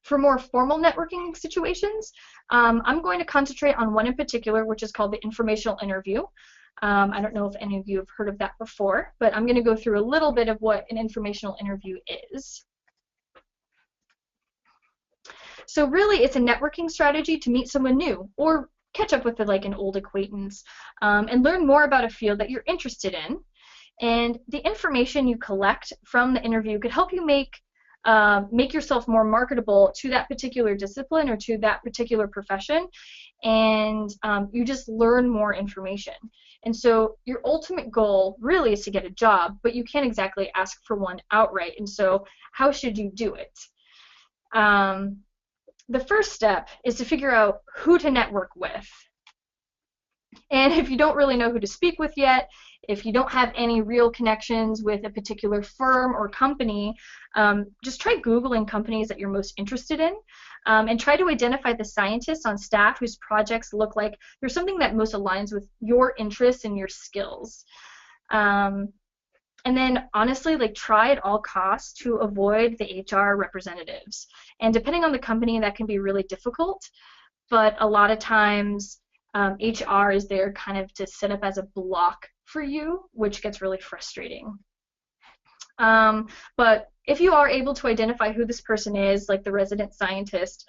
For more formal networking situations, I'm going to concentrate on one in particular, which is called the informational interview. I don't know if any of you have heard of that before, but I'm going to go through a little bit of what an informational interview is. So really, it's a networking strategy to meet someone new or catch up with like an old acquaintance and learn more about a field that you're interested in. And the information you collect from the interview could help you make yourself more marketable to that particular discipline or to that particular profession, and you just learn more information. And so your ultimate goal really is to get a job, but you can't exactly ask for one outright, and so how should you do it? The first step is to figure out who to network with. And if you don't really know who to speak with yet, if you don't have any real connections with a particular firm or company, just try Googling companies that you're most interested in, and try to identify the scientists on staff whose projects look like there's something that most aligns with your interests and your skills. And then honestly, like, try at all costs to avoid the HR representatives. And depending on the company, that can be really difficult, but a lot of times HR is there kind of to set up as a block for you, which gets really frustrating. But if you are able to identify who this person is, like the resident scientist,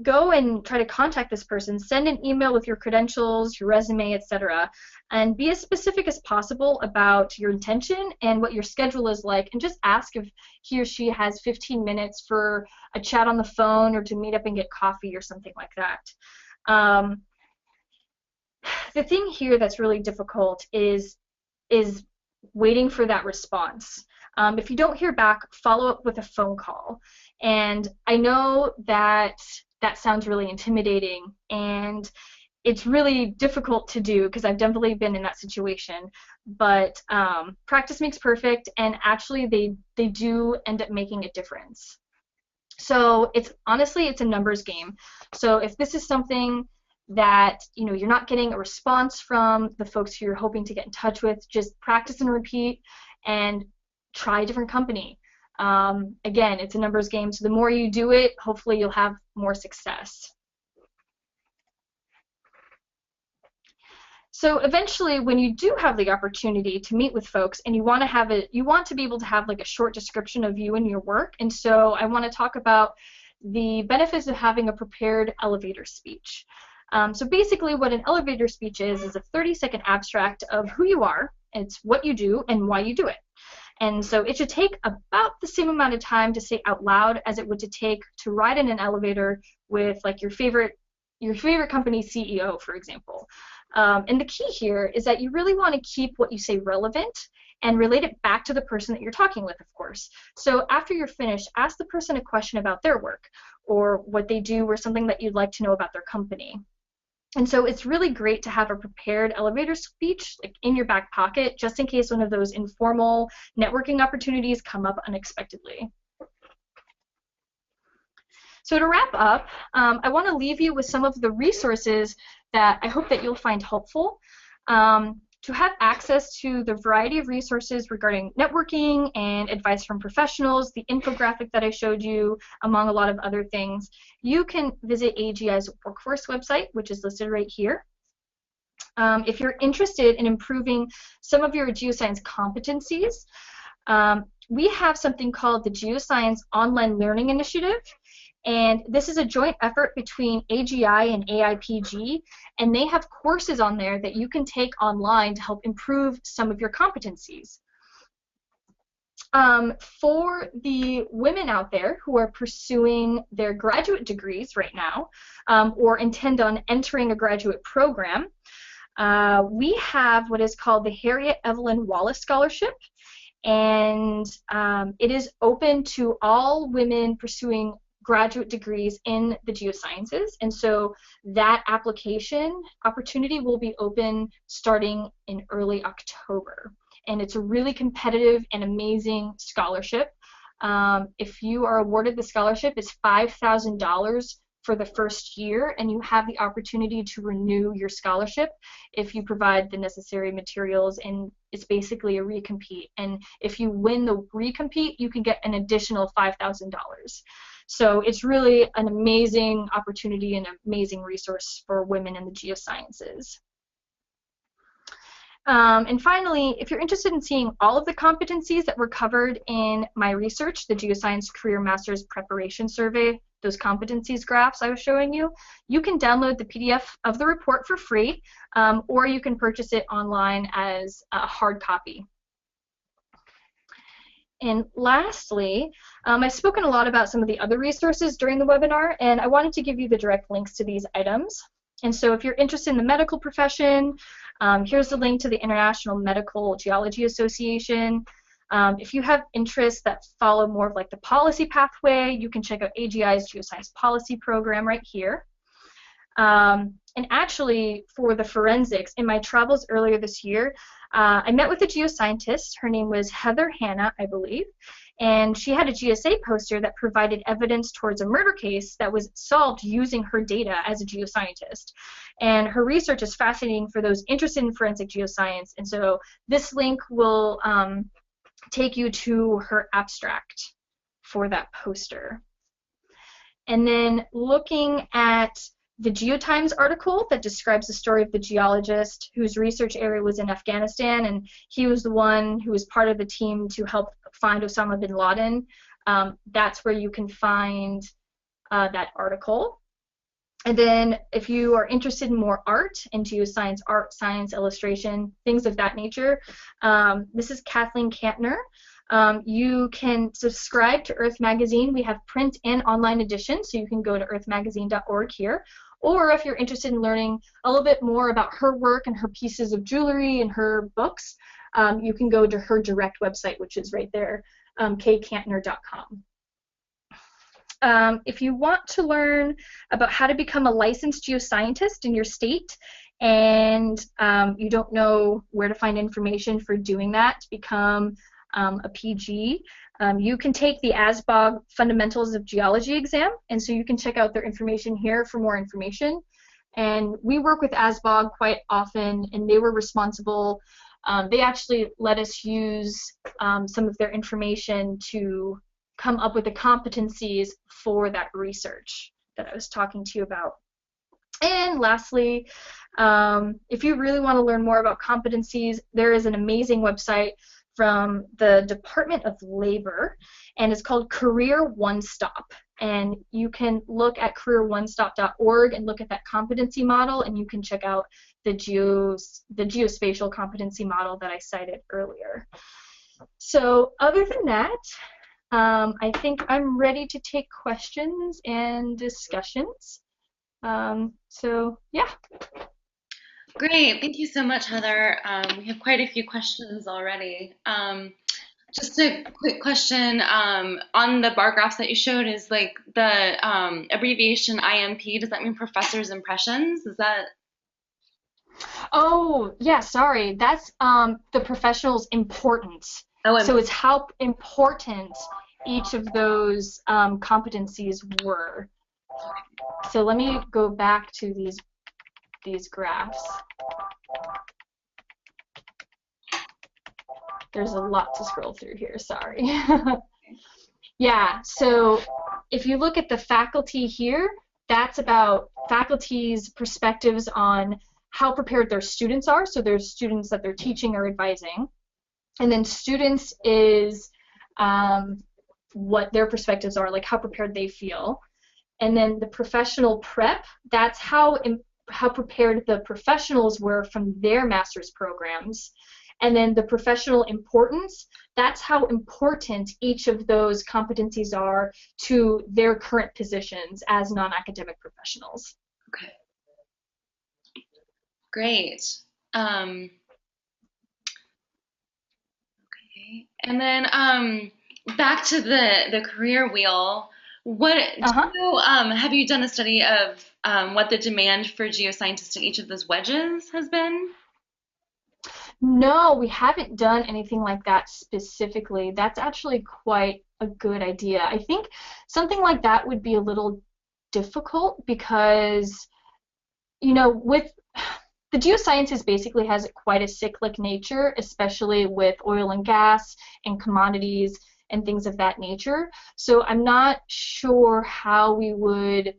go and try to contact this person. Send an email with your credentials, your resume, etc., and be as specific as possible about your intention and what your schedule is like, and just ask if he or she has 15 minutes for a chat on the phone or to meet up and get coffee or something like that. The thing here that's really difficult is waiting for that response. If you don't hear back, follow up with a phone call. And I know that that sounds really intimidating, and it's really difficult to do because I've definitely been in that situation. But practice makes perfect, and actually they do end up making a difference. So honestly, it's a numbers game. So if this is something that you're not getting a response from the folks who you're hoping to get in touch with, just practice and repeat and try a different company. Again, it's a numbers game, so the more you do it, hopefully you'll have more success. So eventually, when you do have the opportunity to meet with folks, and you want to be able to have like a short description of you and your work, and so I want to talk about the benefits of having a prepared elevator speech. So basically, what an elevator speech is a 30-second abstract of who you are, it's what you do, and why you do it. And so it should take about the same amount of time to say out loud as it would to take to ride in an elevator with like your favorite company CEO, for example. And the key here is that you really want to keep what you say relevant and relate it back to the person that you're talking with, of course. So after you're finished, ask the person a question about their work or what they do or something that you'd like to know about their company. And so it's really great to have a prepared elevator speech like in your back pocket, just in case one of those informal networking opportunities come up unexpectedly. So to wrap up, I want to leave you with some of the resources that I hope that you'll find helpful. To have access to the variety of resources regarding networking and advice from professionals, the infographic that I showed you, among a lot of other things, you can visit AGI's workforce website, which is listed right here. If you're interested in improving some of your geoscience competencies, we have something called the Geoscience Online Learning Initiative. And this is a joint effort between AGI and AIPG, and they have courses on there that you can take online to help improve some of your competencies. For the women out there who are pursuing their graduate degrees right now, or intend on entering a graduate program, we have what is called the Harriet Evelyn Wallace Scholarship. And it is open to all women pursuing graduate degrees in the geosciences. And so that application opportunity will be open starting in early October. And it's a really competitive and amazing scholarship. If you are awarded the scholarship, it's $5,000 for the first year, and you have the opportunity to renew your scholarship if you provide the necessary materials, and it's basically a recompete. And if you win the recompete, you can get an additional $5,000. So it's really an amazing opportunity and an amazing resource for women in the geosciences. And finally, if you're interested in seeing all of the competencies that were covered in my research, the Geoscience Career Master's Preparation Survey, those competencies graphs I was showing you, you can download the PDF of the report for free, or you can purchase it online as a hard copy. And lastly, I've spoken a lot about some of the other resources during the webinar, and I wanted to give you the direct links to these items. And so if you're interested in the medical profession, here's the link to the International Medical Geology Association. If you have interests that follow more of like the policy pathway, you can check out AGI's Geoscience Policy Program right here. And actually, for the forensics, in my travels earlier this year, I met with a geoscientist. Her name was Heather Hanna, I believe, and she had a GSA poster that provided evidence towards a murder case that was solved using her data as a geoscientist. And her research is fascinating for those interested in forensic geoscience, and so this link will take you to her abstract for that poster. And then looking at the GeoTimes article that describes the story of the geologist whose research area was in Afghanistan, and he was the one who was part of the team to help find Osama bin Laden. That's where you can find that article. And then if you are interested in more art and geoscience, art, science, illustration, things of that nature, this is Kathleen Kantner. You can subscribe to Earth Magazine. We have print and online editions, so you can go to earthmagazine.org here. Or if you're interested in learning a little bit more about her work and her pieces of jewelry and her books, you can go to her direct website, which is right there, kkantner.com. If you want to learn about how to become a licensed geoscientist in your state and you don't know where to find information for doing that to become a PG, you can take the ASBOG Fundamentals of Geology exam, and so you can check out their information here for more information. And we work with ASBOG quite often, and they were responsible. They actually let us use some of their information to come up with the competencies for that research that I was talking to you about. And lastly, if you really want to learn more about competencies, there is an amazing website from the Department of Labor, and it's called Career One Stop. And you can look at careeronestop.org and look at that competency model, and you can check out the geospatial competency model that I cited earlier. So other than that, I think I'm ready to take questions and discussions. So yeah. Great, thank you so much, Heather. We have quite a few questions already. Just a quick question on the bar graphs that you showed. Is like the abbreviation IMP, does that mean professor's impressions? Is that? Oh, yeah, sorry. That's the professional's importance. Oh, so it's how important each of those competencies were. So let me go back to these graphs. There's a lot to scroll through here, sorry. Yeah, so if you look at the faculty here, that's about faculty's perspectives on how prepared their students are, so there's students that they're teaching or advising. And then students is what their perspectives are, like how prepared they feel. And then the professional prep, that's how prepared the professionals were from their master's programs. And then the professional importance, that's how important each of those competencies are to their current positions as non-academic professionals. Okay. Great. Okay. And then back to the career wheel. What Uh-huh. have you done a study of what the demand for geoscientists in each of those wedges has been? No, we haven't done anything like that specifically. That's actually quite a good idea. I think something like that would be a little difficult because, with the geosciences basically has quite a cyclic nature, especially with oil and gas and commodities and things of that nature. So I'm not sure how we would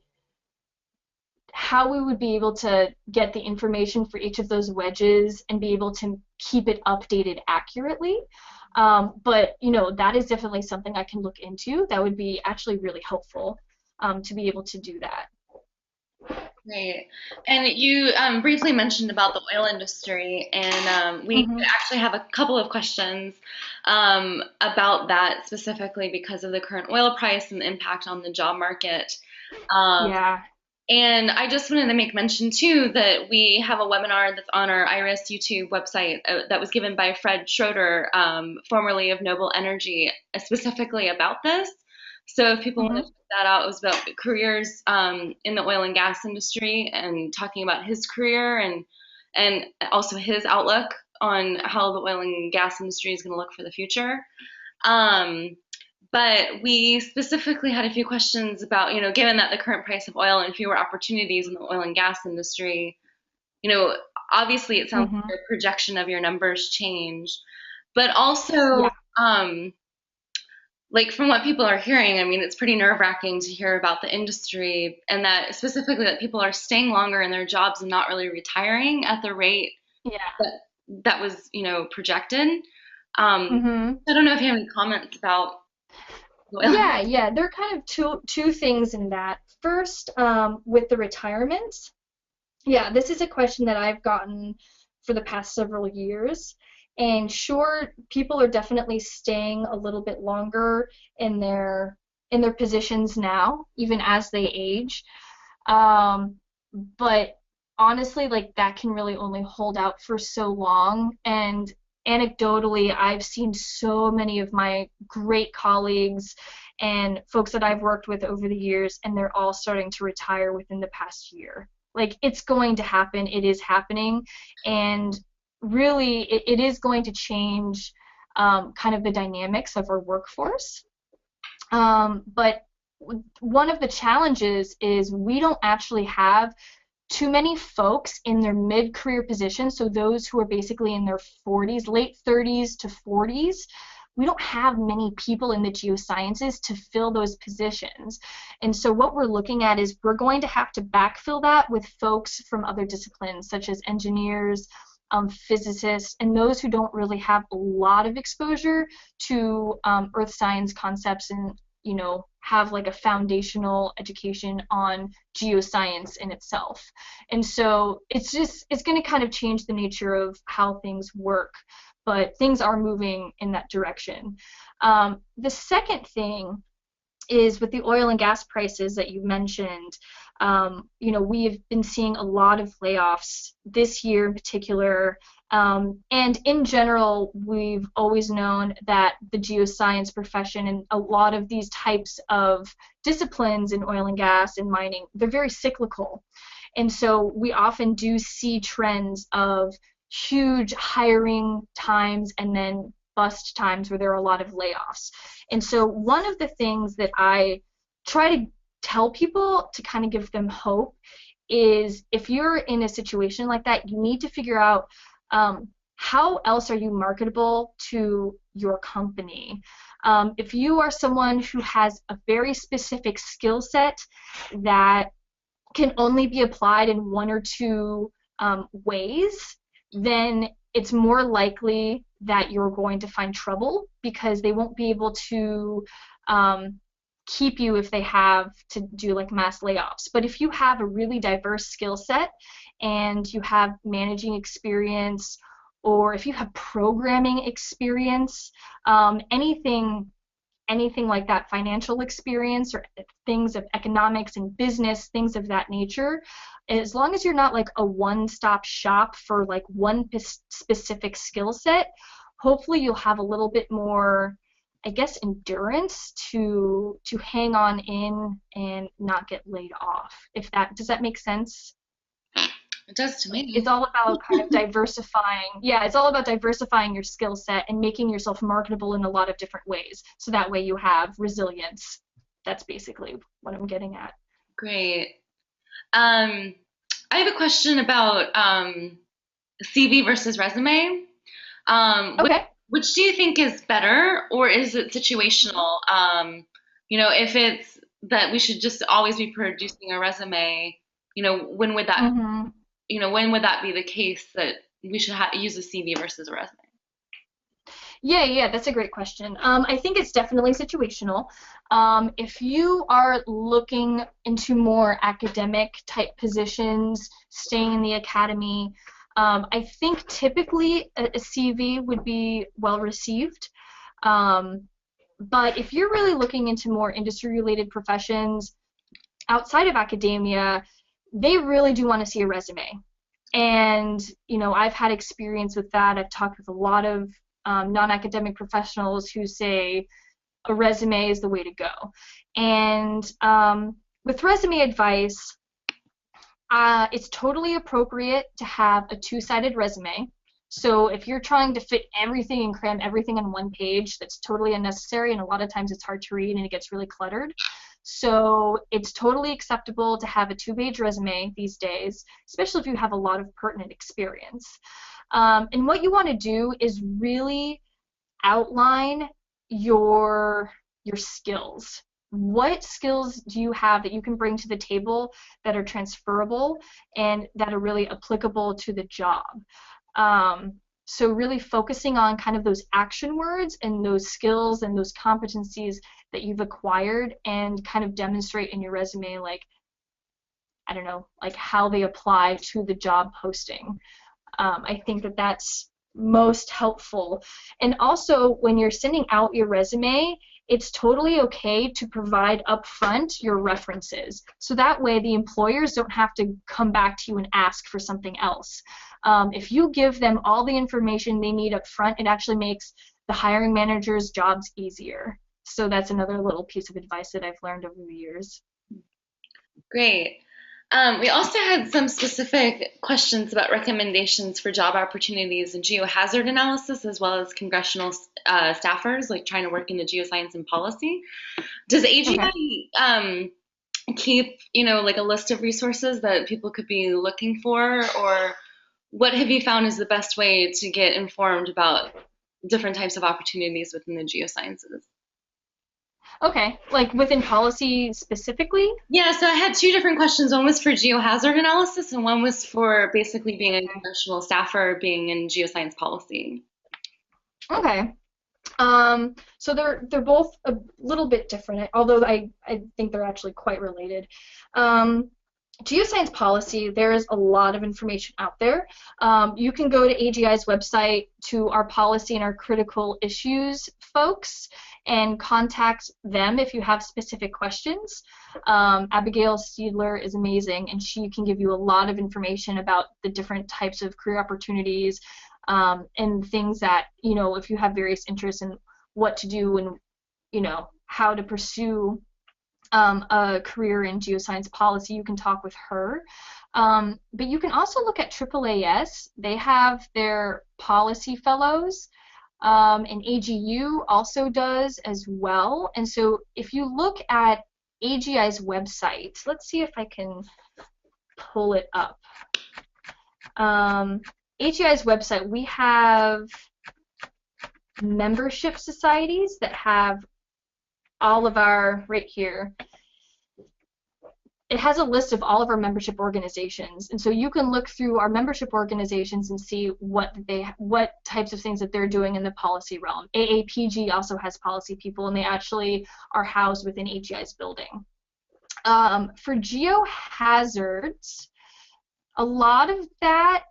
be able to get the information for each of those wedges and be able to keep it updated accurately. But that is definitely something I can look into. That would be actually really helpful to be able to do that. Right. And you briefly mentioned about the oil industry, and we Hmm. actually have a couple of questions about that specifically because of the current oil price and the impact on the job market. Um, Yeah. and I just wanted to make mention too that we have a webinar that's on our IRIS YouTube website that was given by Fred Schroeder, formerly of Noble Energy, specifically about this. So if people want to Hmm. check that out, it was about careers in the oil and gas industry and talking about his career and also his outlook on how the oil and gas industry is going to look for the future. Um, but we specifically had a few questions about, given that the current price of oil and fewer opportunities in the oil and gas industry, you know, obviously it sounds Hmm. like your projection of your numbers change, but also, Yeah. um, like from what people are hearing, I mean, it's pretty nerve-wracking to hear about the industry and that specifically that people are staying longer in their jobs and not really retiring at the rate Yeah. that that was, projected. Um, Hmm. I don't know if you have any comments about the oil. Yeah, yeah. There are kind of two things in that. First, with the retirements. Yeah, this is a question that I've gotten for the past several years. And sure, people are definitely staying a little bit longer in their positions now, even as they age. Um, but honestly, like that can really only hold out for so long. And anecdotally, I've seen so many of my great colleagues and folks that I've worked with over the years, and they're all starting to retire within the past year. Like it's going to happen, it is happening, and really it is going to change kind of the dynamics of our workforce. But one of the challenges is we don't actually have too many folks in their mid-career positions, so those who are basically in their 40s, late 30s to 40s. We don't have many people in the geosciences to fill those positions. And so what we're looking at is we're going to have to backfill that with folks from other disciplines, such as engineers, physicists, and those who don't really have a lot of exposure to earth science concepts and have like a foundational education on geoscience in itself. And so it's going to kind of change the nature of how things work, but things are moving in that direction. The second thing is with the oil and gas prices that you mentioned. We have been seeing a lot of layoffs this year in particular. And in general, we've always known that the geoscience profession and a lot of these types of disciplines in oil and gas and mining, they're very cyclical. And so we often do see trends of huge hiring times and then bust times where there are a lot of layoffs. And so one of the things that I try to tell people to kind of give them hope is if you're in a situation like that, you need to figure out how else are you marketable to your company. If you are someone who has a very specific skill set that can only be applied in one or two ways, then it's more likely that you're going to find trouble because they won't be able to um, keep you if they have to do like mass layoffs. But if you have a really diverse skill set and you have managing experience or if you have programming experience, anything like that, financial experience or things of economics and business, things of that nature, as long as you're not like a one-stop shop for like one specific skill set, hopefully you'll have a little bit more I guess, endurance to hang on in and not get laid off. If that does that make sense? It does to It's me. all about kind of diversifying. Yeah, it's all about diversifying your skill set and making yourself marketable in a lot of different ways. So that way you have resilience. That's basically what I'm getting at. Great. I have a question about CV versus resume. Which, Okay. which do you think is better, or is it situational? If it's that we should just always be producing a resume, when would that, Mm-hmm. when would that be the case that we should use a CV versus a resume? Yeah, that's a great question. I think it's definitely situational. If you are looking into more academic type positions, staying in the academy, I think typically a CV would be well received. Um, but if you're really looking into more industry-related professions outside of academia, they really do want to see a resume. And, I've had experience with that. I've talked with a lot of non-academic professionals who say a resume is the way to go. And with resume advice, it's totally appropriate to have a two-sided resume. So if you're trying to fit everything and cram everything on one page, that's totally unnecessary, and a lot of times it's hard to read and it gets really cluttered. So it's totally acceptable to have a two-page resume these days, especially if you have a lot of pertinent experience. And what you want to do is really outline your skills. What skills do you have that you can bring to the table that are transferable and that are really applicable to the job? So really focusing on kind of those action words and those skills and those competencies that you've acquired and kind of demonstrate in your resume, like, I don't know, like how they apply to the job posting. I think that that's most helpful. And also, when you're sending out your resume, it's totally okay to provide upfront your references. So that way the employers don't have to come back to you and ask for something else. If you give them all the information they need up front, it actually makes the hiring managers' jobs easier. So that's another little piece of advice that I've learned over the years. Great. We also had some specific questions about recommendations for job opportunities and geohazard analysis, as well as congressional staffers, like trying to work into geoscience and policy. Does Okay. AGI keep, like a list of resources that people could be looking for, or what have you found is the best way to get informed about different types of opportunities within the geosciences? Okay. Like within policy specifically? Yeah, so I had two different questions. One was for geohazard analysis, and one was for basically being a congressional staffer, being in geoscience policy. Okay. So they're both a little bit different, although I think they're actually quite related. Geoscience policy, there is a lot of information out there. You can go to AGI's website to our policy and our critical issues folks and contact them if you have specific questions. Abigail Steedler is amazing, and she can give you a lot of information about the different types of career opportunities and things that, if you have various interests in what to do and, how to pursue a career in geoscience policy, you can talk with her. But you can also look at AAAS. They have their policy fellows, and AGU also does as well. And so if you look at AGI's website, let's see if I can pull it up. AGI's website, we have membership societies that have all of our, right here, it has a list of all of our membership organizations, and so you can look through our membership organizations and see what types of things that they're doing in the policy realm. AAPG also has policy people, and they actually are housed within AGI's building. For geohazards, a lot of that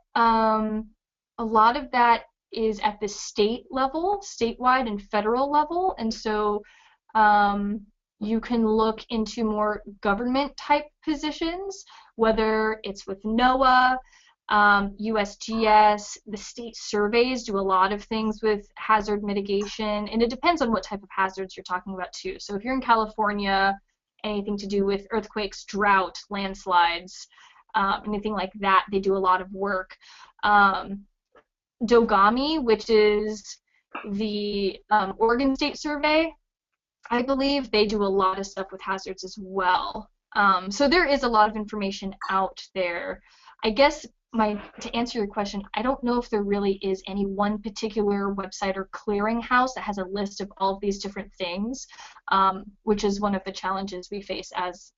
is at the state level, statewide and federal level, and so you can look into more government type positions, whether it's with NOAA, USGS, the state surveys do a lot of things with hazard mitigation, and it depends on what type of hazards you're talking about too. So if you're in California, anything to do with earthquakes, drought, landslides, anything like that, they do a lot of work. Dogami, which is the Oregon State Survey, I believe they do a lot of stuff with hazards as well. So there is a lot of information out there. I guess to answer your question, I don't know if there really is any one particular website or clearinghouse that has a list of all of these different things, which is one of the challenges we face as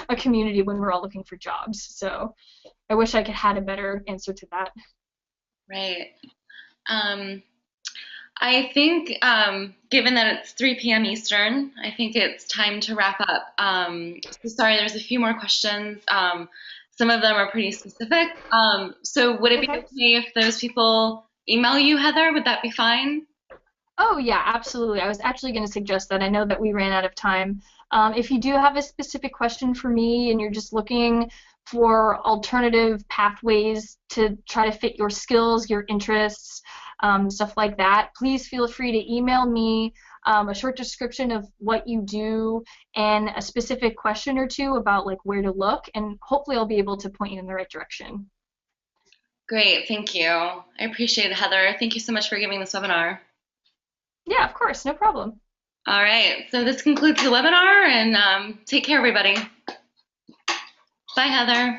a community when we're all looking for jobs. So I wish I could have a better answer to that. Right. I think, given that it's 3 p.m. Eastern, I think it's time to wrap up. So sorry, there's a few more questions. Some of them are pretty specific. So would it be okay if those people email you, Heather? Would that be fine? Oh, yeah, absolutely. I was actually going to suggest that. I know that we ran out of time. If you do have a specific question for me and you're just looking for alternative pathways to try to fit your skills, your interests, stuff like that, please feel free to email me a short description of what you do and a specific question or two about like where to look, and hopefully I'll be able to point you in the right direction. Great, thank you. I appreciate it, Heather. Thank you so much for giving this webinar. Yeah, of course, no problem. All right, so this concludes the webinar, and take care, everybody. Bye, Heather.